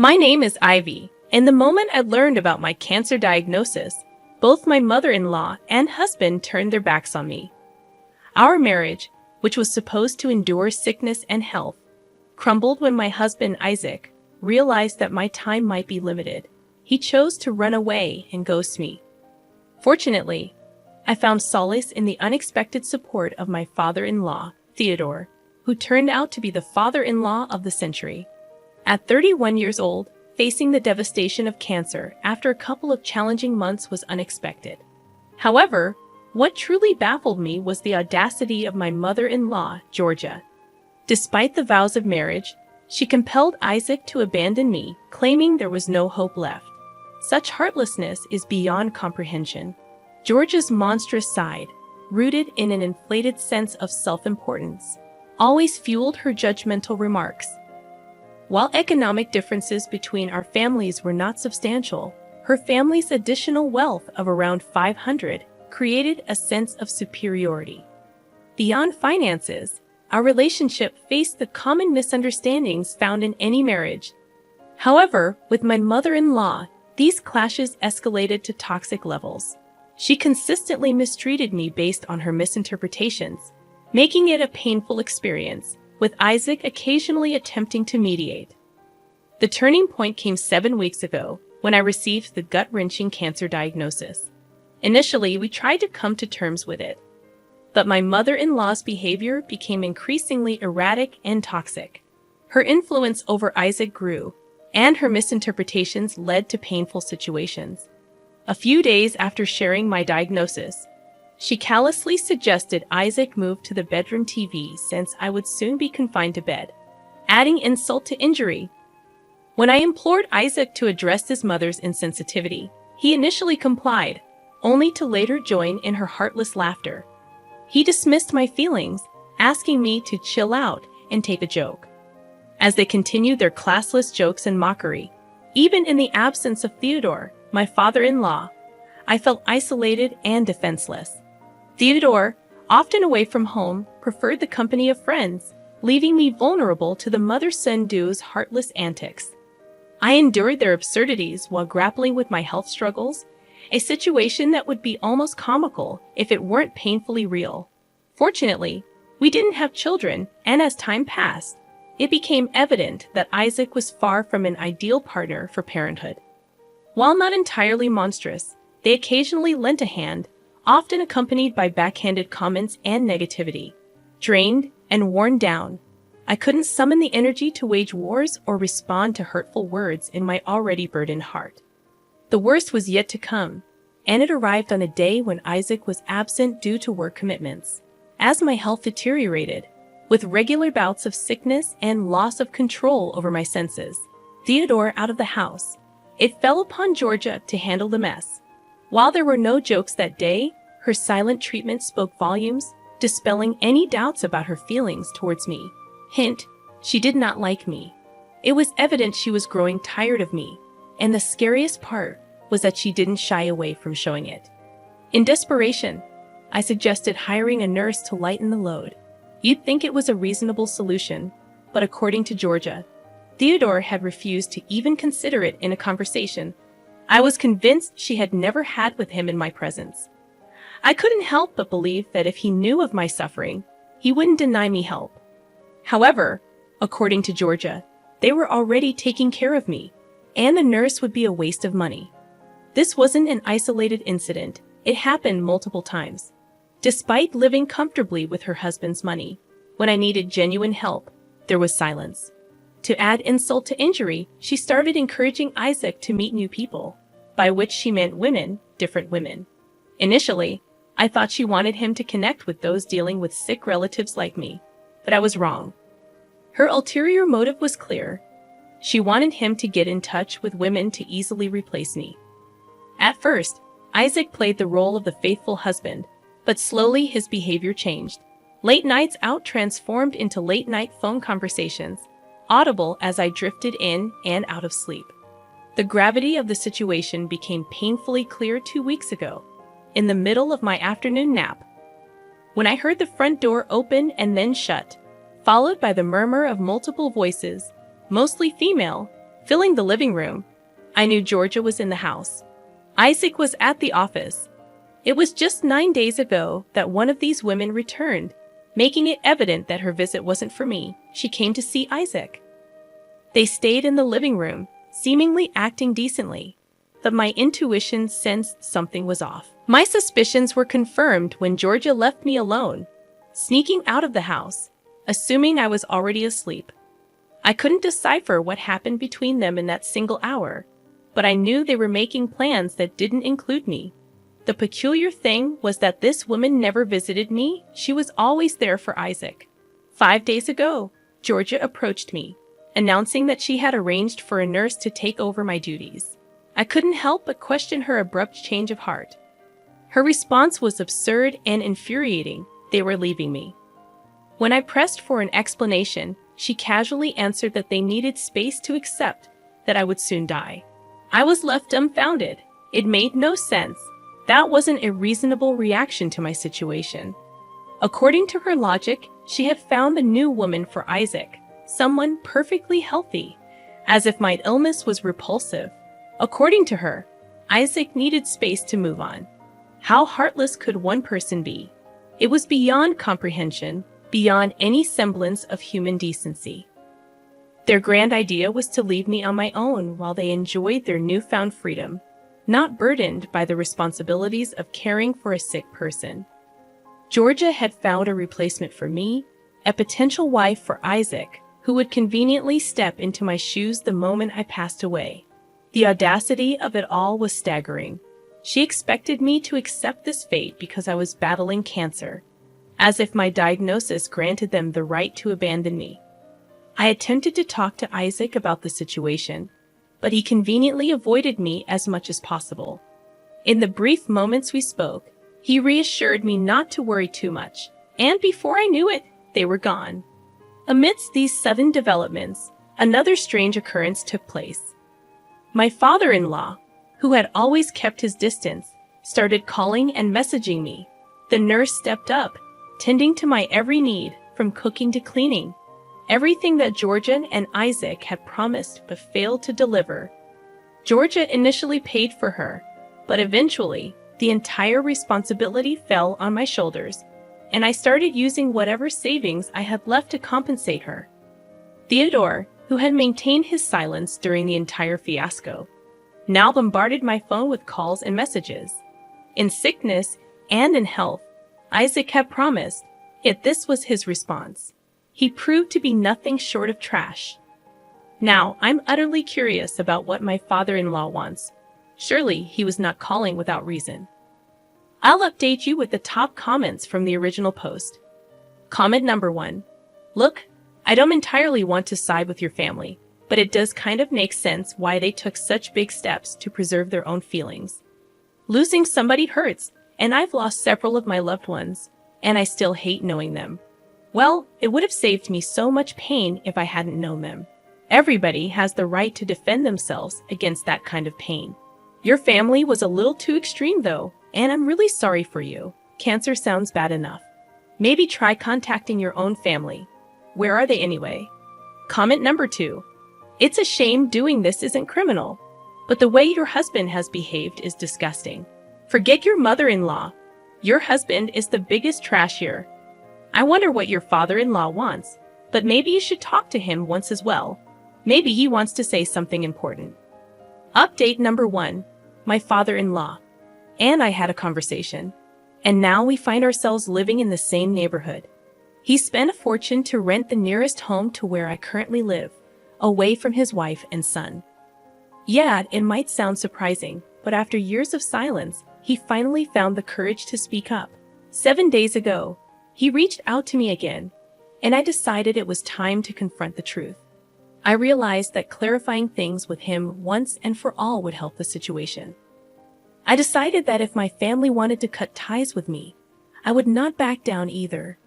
My name is Ivy, and the moment I learned about my cancer diagnosis, both my mother-in-law and husband turned their backs on me. Our marriage, which was supposed to endure sickness and health, crumbled when my husband, Isaac, realized that my time might be limited. He chose to run away and ghost me. Fortunately, I found solace in the unexpected support of my father-in-law, Theodore, who turned out to be the father-in-law of the century. At 31 years old, facing the devastation of cancer after a couple of challenging months was unexpected. However, what truly baffled me was the audacity of my mother-in-law, Georgia. Despite the vows of marriage, she compelled Isaac to abandon me, claiming there was no hope left. Such heartlessness is beyond comprehension. Georgia's monstrous side, rooted in an inflated sense of self-importance, always fueled her judgmental remarks. While economic differences between our families were not substantial, her family's additional wealth of around 500 created a sense of superiority. Beyond finances, our relationship faced the common misunderstandings found in any marriage. However, with my mother-in-law, these clashes escalated to toxic levels. She consistently mistreated me based on her misinterpretations, making it a painful experience, with Isaac occasionally attempting to mediate. The turning point came 7 weeks ago, when I received the gut-wrenching cancer diagnosis. Initially, we tried to come to terms with it, but my mother-in-law's behavior became increasingly erratic and toxic. Her influence over Isaac grew, and her misinterpretations led to painful situations. A few days after sharing my diagnosis, she callously suggested Isaac move to the bedroom TV since I would soon be confined to bed, adding insult to injury. When I implored Isaac to address his mother's insensitivity, he initially complied, only to later join in her heartless laughter. He dismissed my feelings, asking me to chill out and take a joke. As they continued their classless jokes and mockery, even in the absence of Theodore, my father-in-law, I felt isolated and defenseless. Theodore, often away from home, preferred the company of friends, leaving me vulnerable to the mother-son duo's heartless antics. I endured their absurdities while grappling with my health struggles, a situation that would be almost comical if it weren't painfully real. Fortunately, we didn't have children, and as time passed, it became evident that Isaac was far from an ideal partner for parenthood. While not entirely monstrous, they occasionally lent a hand, often accompanied by backhanded comments and negativity. Drained and worn down, I couldn't summon the energy to wage wars or respond to hurtful words in my already burdened heart. The worst was yet to come, and it arrived on a day when Isaac was absent due to work commitments. As my health deteriorated, with regular bouts of sickness and loss of control over my senses, Theodore out of the house, it fell upon Georgia to handle the mess. While there were no jokes that day, her silent treatment spoke volumes, dispelling any doubts about her feelings towards me. Hint, she did not like me. It was evident she was growing tired of me, and the scariest part was that she didn't shy away from showing it. In desperation, I suggested hiring a nurse to lighten the load. You'd think it was a reasonable solution, but according to Georgia, Theodore had refused to even consider it in a conversation I was convinced she had never had with him in my presence. I couldn't help but believe that if he knew of my suffering, he wouldn't deny me help. However, according to Georgia, they were already taking care of me, and the nurse would be a waste of money. This wasn't an isolated incident, it happened multiple times. Despite living comfortably with her husband's money, when I needed genuine help, there was silence. To add insult to injury, she started encouraging Isaac to meet new people, by which she meant women, different women. Initially, I thought she wanted him to connect with those dealing with sick relatives like me, but I was wrong. Her ulterior motive was clear. She wanted him to get in touch with women to easily replace me. At first, Isaac played the role of the faithful husband, but slowly his behavior changed. Late nights out transformed into late-night phone conversations, audible as I drifted in and out of sleep. The gravity of the situation became painfully clear 2 weeks ago, in the middle of my afternoon nap. When I heard the front door open and then shut, followed by the murmur of multiple voices, mostly female, filling the living room. I knew Georgia was in the house. Isaac was at the office. It was just 9 days ago that one of these women returned, making it evident that her visit wasn't for me. She came to see Isaac. They stayed in the living room, seemingly acting decently, but my intuition sensed something was off. My suspicions were confirmed when Georgia left me alone, sneaking out of the house, assuming I was already asleep. I couldn't decipher what happened between them in that single hour, but I knew they were making plans that didn't include me. The peculiar thing was that this woman never visited me. She was always there for Isaac. 5 days ago, Georgia approached me, announcing that she had arranged for a nurse to take over my duties. I couldn't help but question her abrupt change of heart. Her response was absurd and infuriating. They were leaving me. When I pressed for an explanation, she casually answered that they needed space to accept that I would soon die. I was left dumbfounded. It made no sense. That wasn't a reasonable reaction to my situation. According to her logic, she had found a new woman for Isaac, someone perfectly healthy, as if my illness was repulsive. According to her, Isaac needed space to move on. How heartless could one person be? It was beyond comprehension, beyond any semblance of human decency. Their grand idea was to leave me on my own while they enjoyed their newfound freedom, not burdened by the responsibilities of caring for a sick person. Georgia had found a replacement for me, a potential wife for Isaac, who would conveniently step into my shoes the moment I passed away. The audacity of it all was staggering. She expected me to accept this fate because I was battling cancer, as if my diagnosis granted them the right to abandon me. I attempted to talk to Isaac about the situation, but he conveniently avoided me as much as possible. In the brief moments we spoke, he reassured me not to worry too much, and before I knew it, they were gone. Amidst these sudden developments, another strange occurrence took place. My father-in-law, who had always kept his distance, started calling and messaging me. The nurse stepped up, tending to my every need, from cooking to cleaning. Everything that Georgia and Isaac had promised but failed to deliver. Georgia initially paid for her, but eventually, the entire responsibility fell on my shoulders, and I started using whatever savings I had left to compensate her. Theodore, who had maintained his silence during the entire fiasco, now bombarded my phone with calls and messages. In sickness and in health, Isaac had promised, yet this was his response. He proved to be nothing short of trash. Now, I'm utterly curious about what my father-in-law wants. Surely he was not calling without reason. I'll update you with the top comments from the original post. Comment number 1. Look, I don't entirely want to side with your family, but it does kind of make sense why they took such big steps to preserve their own feelings. Losing somebody hurts, and I've lost several of my loved ones, and I still hate knowing them. Well, it would have saved me so much pain if I hadn't known them. Everybody has the right to defend themselves against that kind of pain. Your family was a little too extreme though, and I'm really sorry for you. Cancer sounds bad enough. Maybe try contacting your own family. Where are they anyway? Comment number 2. It's a shame doing this isn't criminal, but the way your husband has behaved is disgusting. Forget your mother-in-law. Your husband is the biggest trash here. I wonder what your father-in-law wants, but maybe you should talk to him once as well. Maybe he wants to say something important. Update number 1. My father-in-law and I had a conversation, and now we find ourselves living in the same neighborhood. He spent a fortune to rent the nearest home to where I currently live, away from his wife and son. Yeah, it might sound surprising, but after years of silence, he finally found the courage to speak up. 7 days ago, he reached out to me again, and I decided it was time to confront the truth. I realized that clarifying things with him once and for all would help the situation. I decided that if my family wanted to cut ties with me, I would not back down either.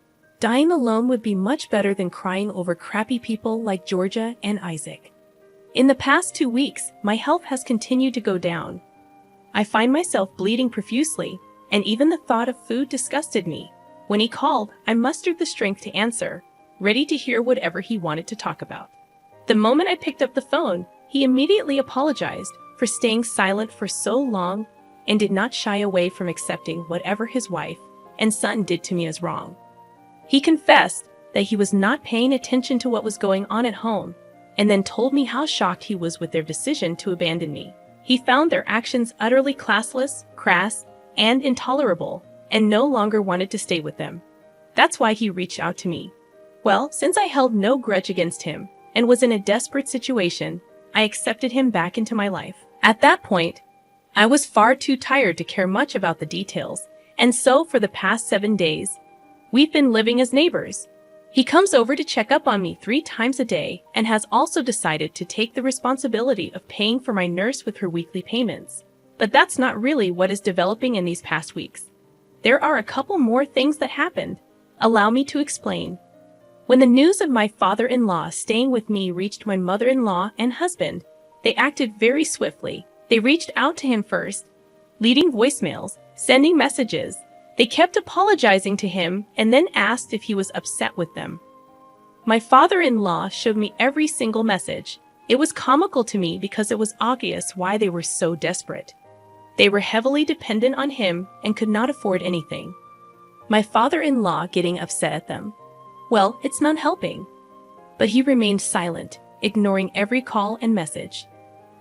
Dying alone would be much better than crying over crappy people like Georgia and Isaac. In the past 2 weeks, my health has continued to go down. I find myself bleeding profusely, and even the thought of food disgusted me. When he called, I mustered the strength to answer, ready to hear whatever he wanted to talk about. The moment I picked up the phone, He immediately apologized for staying silent for so long and did not shy away from accepting whatever his wife and son did to me as wrong. He confessed that he was not paying attention to what was going on at home, and then told me how shocked he was with their decision to abandon me. He found their actions utterly classless, crass, and intolerable, and no longer wanted to stay with them. That's why he reached out to me. Well, since I held no grudge against him and was in a desperate situation, I accepted him back into my life. At that point, I was far too tired to care much about the details, and so for the past 7 days, we've been living as neighbors. He comes over to check up on me 3 times a day and has also decided to take the responsibility of paying for my nurse with her weekly payments. But that's not really what is developing in these past weeks. There are a couple more things that happened. Allow me to explain. When the news of my father-in-law staying with me reached my mother-in-law and husband, they acted very swiftly. They reached out to him first, leaving voicemails, sending messages. They kept apologizing to him and then asked if he was upset with them. My father-in-law showed me every single message. It was comical to me because it was obvious why they were so desperate. They were heavily dependent on him and could not afford anything. My father-in-law getting upset at them. Well, it's not helping. But he remained silent, ignoring every call and message.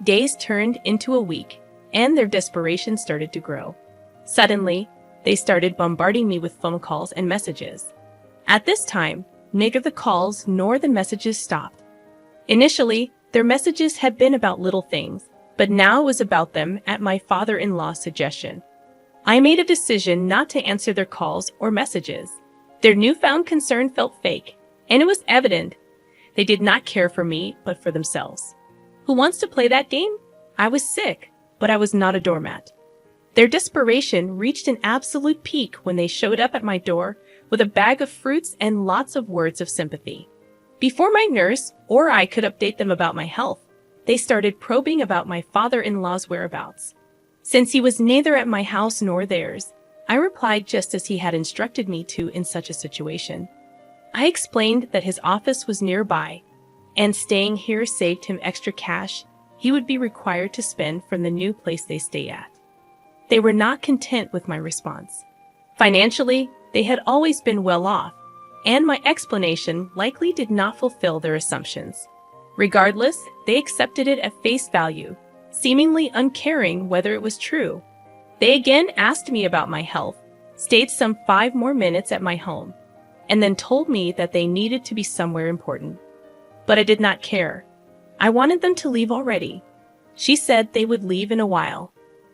Days turned into a week, and their desperation started to grow. Suddenly, they started bombarding me with phone calls and messages. At this time, neither the calls nor the messages stopped. Initially, their messages had been about little things, but now it was about them at my father-in-law's suggestion. I made a decision not to answer their calls or messages. Their newfound concern felt fake, and it was evident they did not care for me but for themselves. Who wants to play that game? I was sick, but I was not a doormat. Their desperation reached an absolute peak when they showed up at my door with a bag of fruits and lots of words of sympathy. Before my nurse or I could update them about my health, they started probing about my father-in-law's whereabouts. Since he was neither at my house nor theirs, I replied just as he had instructed me to in such a situation. I explained that his office was nearby, and staying here saved him extra cash he would be required to spend from the new place they stay at. They were not content with my response. Financially, they had always been well off, and my explanation likely did not fulfill their assumptions. Regardless, they accepted it at face value, seemingly uncaring whether it was true. They again asked me about my health, stayed some 5 more minutes at my home, and then told me that they needed to be somewhere important. But I did not care. I wanted them to leave already. She said they would leave in a while,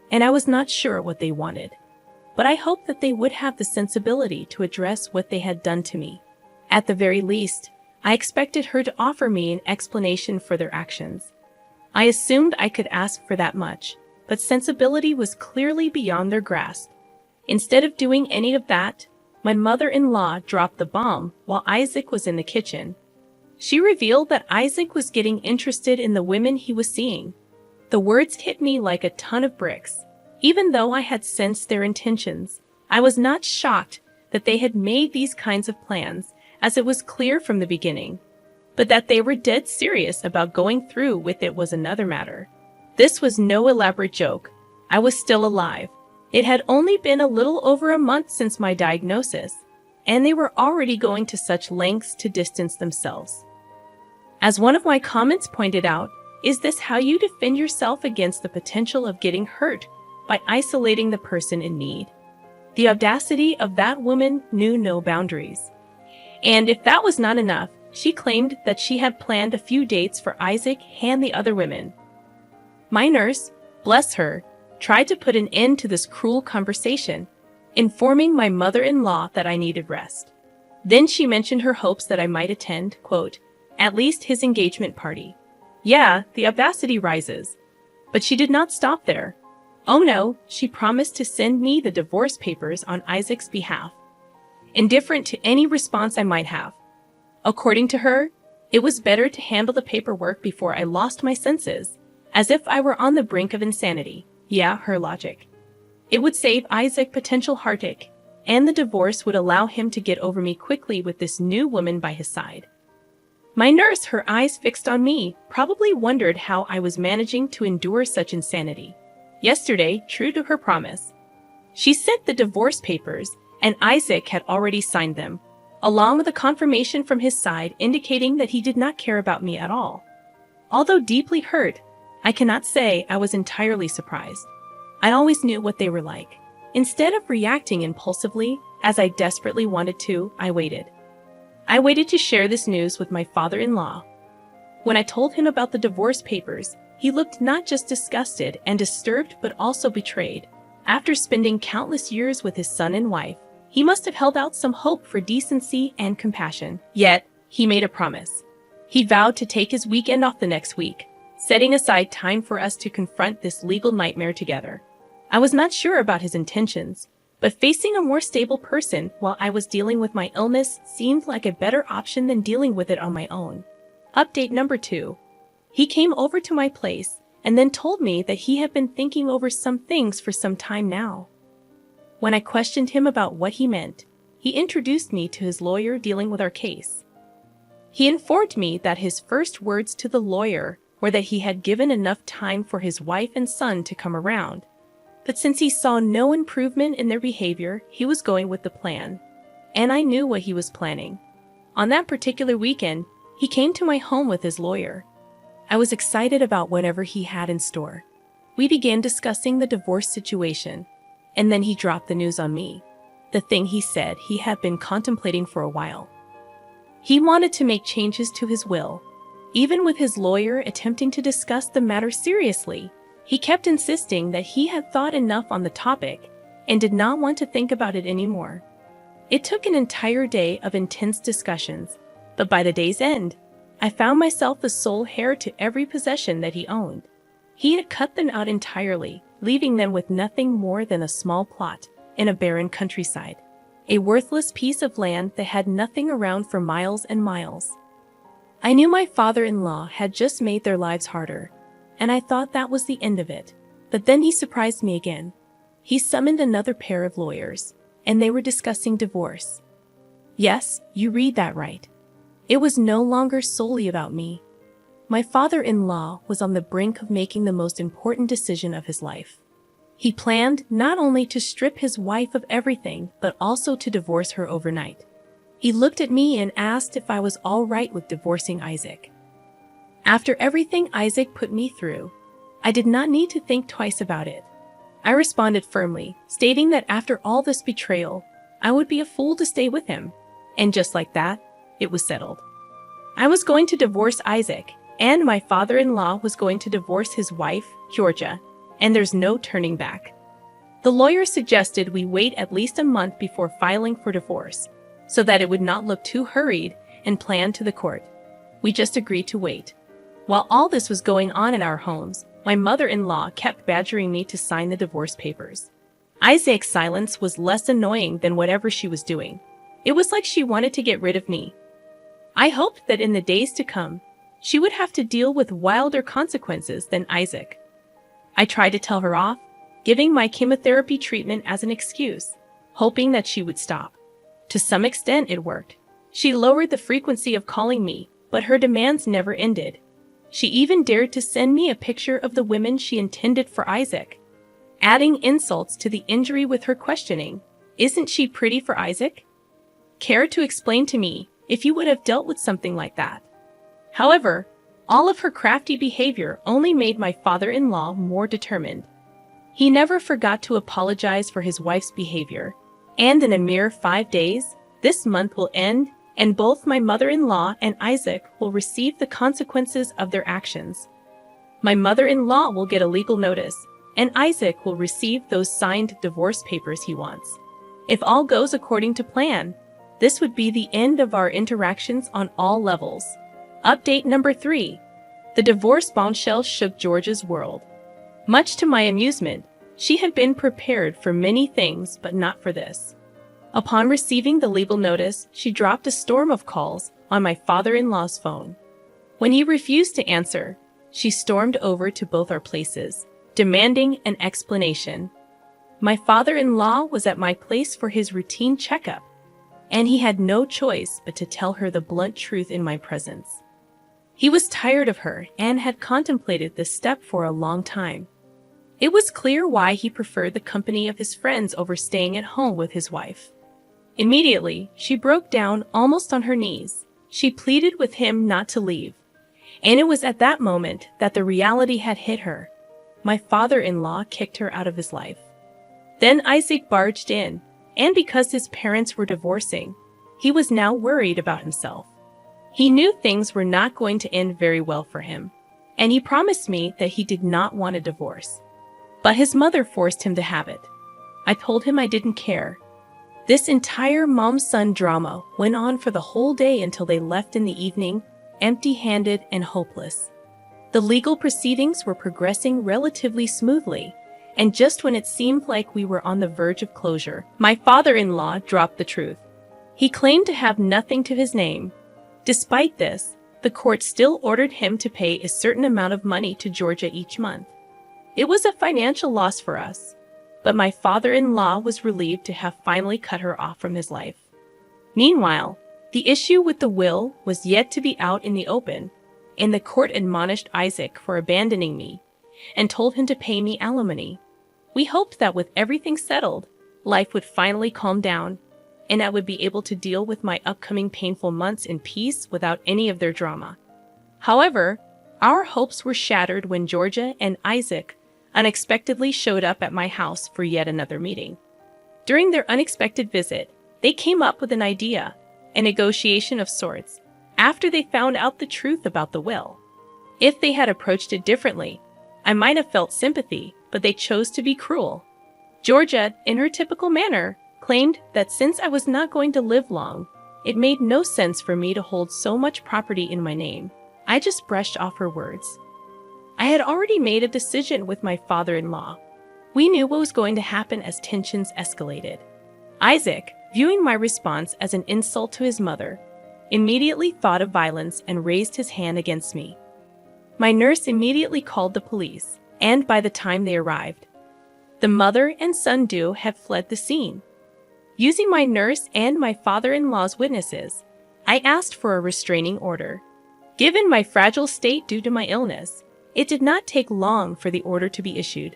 and I was not sure what they wanted. But I hoped that they would have the sensibility to address what they had done to me. At the very least, I expected her to offer me an explanation for their actions. I assumed I could ask for that much, but sensibility was clearly beyond their grasp. Instead of doing any of that, my mother-in-law dropped the bomb while Isaac was in the kitchen. She revealed that Isaac was getting interested in the women he was seeing. The words hit me like a ton of bricks. Even though I had sensed their intentions, I was not shocked that they had made these kinds of plans, as it was clear from the beginning. But that they were dead serious about going through with it was another matter. This was no elaborate joke. I was still alive. It had only been a little over a month since my diagnosis, and they were already going to such lengths to distance themselves. As one of my comments pointed out, is this how you defend yourself against the potential of getting hurt by isolating the person in need? The audacity of that woman knew no boundaries. And if that was not enough, she claimed that she had planned a few dates for Isaac and the other women. My nurse, bless her, tried to put an end to this cruel conversation, informing my mother-in-law that I needed rest. Then she mentioned her hopes that I might attend, quote, at least his engagement party. Yeah, the audacity rises. But she did not stop there. Oh no, she promised to send me the divorce papers on Isaac's behalf, indifferent to any response I might have. According to her, it was better to handle the paperwork before I lost my senses, as if I were on the brink of insanity. Yeah, her logic. It would save Isaac potential heartache, and the divorce would allow him to get over me quickly with this new woman by his side. My nurse, her eyes fixed on me, probably wondered how I was managing to endure such insanity. Yesterday, true to her promise, she sent the divorce papers, and Isaac had already signed them, along with a confirmation from his side indicating that he did not care about me at all. Although deeply hurt, I cannot say I was entirely surprised. I always knew what they were like. Instead of reacting impulsively, as I desperately wanted to, I waited. I waited to share this news with my father-in-law. When I told him about the divorce papers, he looked not just disgusted and disturbed but also betrayed. After spending countless years with his son and wife, he must have held out some hope for decency and compassion. Yet, he made a promise. He vowed to take his weekend off the next week, setting aside time for us to confront this legal nightmare together. I was not sure about his intentions, but facing a more stable person while I was dealing with my illness seemed like a better option than dealing with it on my own. Update number 2. He came over to my place and then told me that he had been thinking over some things for some time now. When I questioned him about what he meant, he introduced me to his lawyer dealing with our case. He informed me that his first words to the lawyer were that he had given enough time for his wife and son to come around, but since he saw no improvement in their behavior, he was going with the plan. And I knew what he was planning. On that particular weekend, he came to my home with his lawyer. I was excited about whatever he had in store. We began discussing the divorce situation, and then he dropped the news on me, the thing he said he had been contemplating for a while. He wanted to make changes to his will. Even with his lawyer attempting to discuss the matter seriously, he kept insisting that he had thought enough on the topic and did not want to think about it anymore. It took an entire day of intense discussions, but by the day's end, I found myself the sole heir to every possession that he owned. He had cut them out entirely, leaving them with nothing more than a small plot in a barren countryside, a worthless piece of land that had nothing around for miles and miles. I knew my father-in-law had just made their lives harder, and I thought that was the end of it. But then he surprised me again. He summoned another pair of lawyers, and they were discussing divorce. Yes, you read that right. It was no longer solely about me. My father-in-law was on the brink of making the most important decision of his life. He planned not only to strip his wife of everything, but also to divorce her overnight. He looked at me and asked if I was all right with divorcing Isaac. After everything Isaac put me through, I did not need to think twice about it. I responded firmly, stating that after all this betrayal, I would be a fool to stay with him. And just like that, it was settled. I was going to divorce Isaac, and my father-in-law was going to divorce his wife, Georgia, and there's no turning back. The lawyer suggested we wait at least a month before filing for divorce, so that it would not look too hurried and planned to the court. We just agreed to wait. While all this was going on in our homes, my mother-in-law kept badgering me to sign the divorce papers. Isaac's silence was less annoying than whatever she was doing. It was like she wanted to get rid of me. I hoped that in the days to come, she would have to deal with wilder consequences than Isaac. I tried to tell her off, giving my chemotherapy treatment as an excuse, hoping that she would stop. To some extent, it worked. She lowered the frequency of calling me, but her demands never ended. She even dared to send me a picture of the women she intended for Isaac, adding insults to the injury with her questioning, "Isn't she pretty for Isaac? Care to explain to me if you would have dealt with something like that?" However, all of her crafty behavior only made my father-in-law more determined. He never forgot to apologize for his wife's behavior, and in a mere 5 days, this month will end, and both my mother-in-law and Isaac will receive the consequences of their actions. My mother-in-law will get a legal notice, and Isaac will receive those signed divorce papers he wants. If all goes according to plan, this would be the end of our interactions on all levels. Update number 3. The divorce bombshell shook Georgia's world. Much to my amusement, she had been prepared for many things, but not for this. Upon receiving the legal notice, she dropped a storm of calls on my father-in-law's phone. When he refused to answer, she stormed over to both our places, demanding an explanation. My father-in-law was at my place for his routine checkup, and he had no choice but to tell her the blunt truth in my presence. He was tired of her and had contemplated this step for a long time. It was clear why he preferred the company of his friends over staying at home with his wife. Immediately, she broke down almost on her knees. She pleaded with him not to leave. And it was at that moment that the reality had hit her. My father-in-law kicked her out of his life. Then Isaac barged in, and because his parents were divorcing, he was now worried about himself. He knew things were not going to end very well for him, and he promised me that he did not want a divorce. But his mother forced him to have it. I told him I didn't care. This entire mom-son drama went on for the whole day until they left in the evening, empty-handed and hopeless. The legal proceedings were progressing relatively smoothly, and just when it seemed like we were on the verge of closure, my father-in-law dropped the truth. He claimed to have nothing to his name. Despite this, the court still ordered him to pay a certain amount of money to Georgia each month. It was a financial loss for us, but my father-in-law was relieved to have finally cut her off from his life. Meanwhile, the issue with the will was yet to be out in the open, and the court admonished Isaac for abandoning me and told him to pay me alimony. We hoped that with everything settled, life would finally calm down, and I would be able to deal with my upcoming painful months in peace without any of their drama. However, our hopes were shattered when Georgia and Isaac unexpectedly showed up at my house for yet another meeting. During their unexpected visit, they came up with an idea, a negotiation of sorts, after they found out the truth about the will. If they had approached it differently, I might have felt sympathy, but they chose to be cruel. Georgia, in her typical manner, claimed that since I was not going to live long, it made no sense for me to hold so much property in my name. I just brushed off her words. I had already made a decision with my father-in-law. We knew what was going to happen as tensions escalated. Isaac, viewing my response as an insult to his mother, immediately thought of violence and raised his hand against me. My nurse immediately called the police, and by the time they arrived, the mother and son duo had fled the scene. Using my nurse and my father-in-law's witnesses, I asked for a restraining order. Given my fragile state due to my illness, it did not take long for the order to be issued.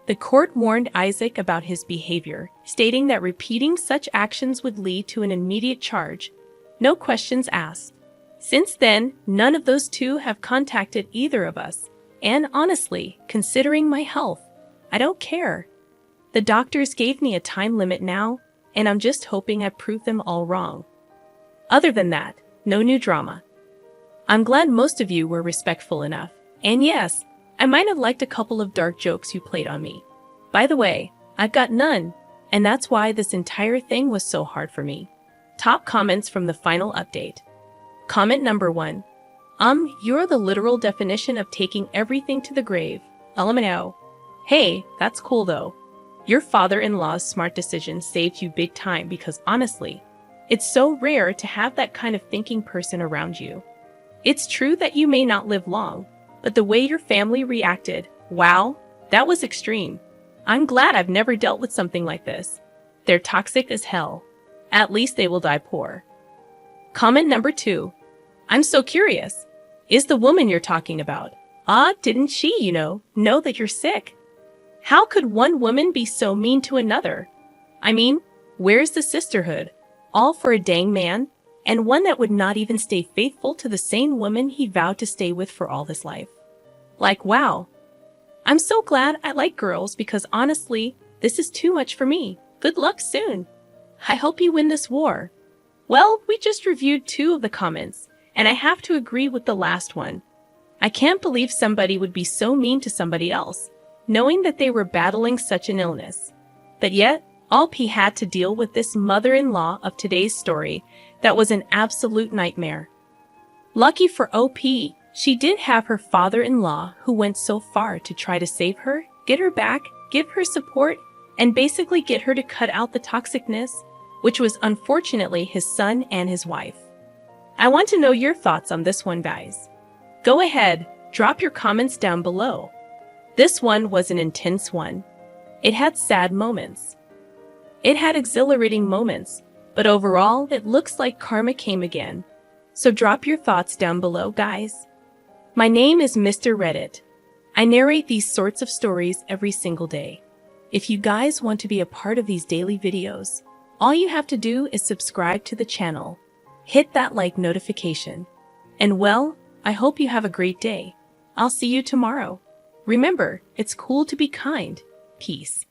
The court warned Isaac about his behavior, stating that repeating such actions would lead to an immediate charge. No questions asked. Since then, none of those two have contacted either of us, and honestly, considering my health, I don't care. The doctors gave me a time limit now, and I'm just hoping I proved them all wrong. Other than that, no new drama. I'm glad most of you were respectful enough, and yes, I might have liked a couple of dark jokes you played on me. By the way, I've got none, and that's why this entire thing was so hard for me. Top comments from the final update. Comment number 1. You're the literal definition of taking everything to the grave. LMAO. Hey, that's cool though. Your father-in-law's smart decision saved you big time because honestly, it's so rare to have that kind of thinking person around you. It's true that you may not live long, but the way your family reacted, wow, that was extreme. I'm glad I've never dealt with something like this. They're toxic as hell. At least they will die poor. Comment number 2. I'm so curious. Is the woman you're talking about? Didn't she, know that you're sick? How could one woman be so mean to another? I mean, where's the sisterhood? All for a dang man, and one that would not even stay faithful to the same woman he vowed to stay with for all his life. Like, wow. I'm so glad I like girls because honestly, this is too much for me. Good luck soon. I hope you win this war. Well, we just reviewed 2 of the comments, and I have to agree with the last one. I can't believe somebody would be so mean to somebody else, knowing that they were battling such an illness. But yet, OP had to deal with this mother-in-law of today's story that was an absolute nightmare. Lucky for OP, she did have her father-in-law who went so far to try to save her, get her back, give her support, and basically get her to cut out the toxicness, which was unfortunately his son and his wife. I want to know your thoughts on this one, guys. Go ahead, drop your comments down below. This one was an intense one. It had sad moments. It had exhilarating moments, but overall, it looks like karma came again. So drop your thoughts down below, guys. My name is Mr. Reddit. I narrate these sorts of stories every single day. If you guys want to be a part of these daily videos, all you have to do is subscribe to the channel. Hit that like notification. And well, I hope you have a great day. I'll see you tomorrow. Remember, it's cool to be kind. Peace.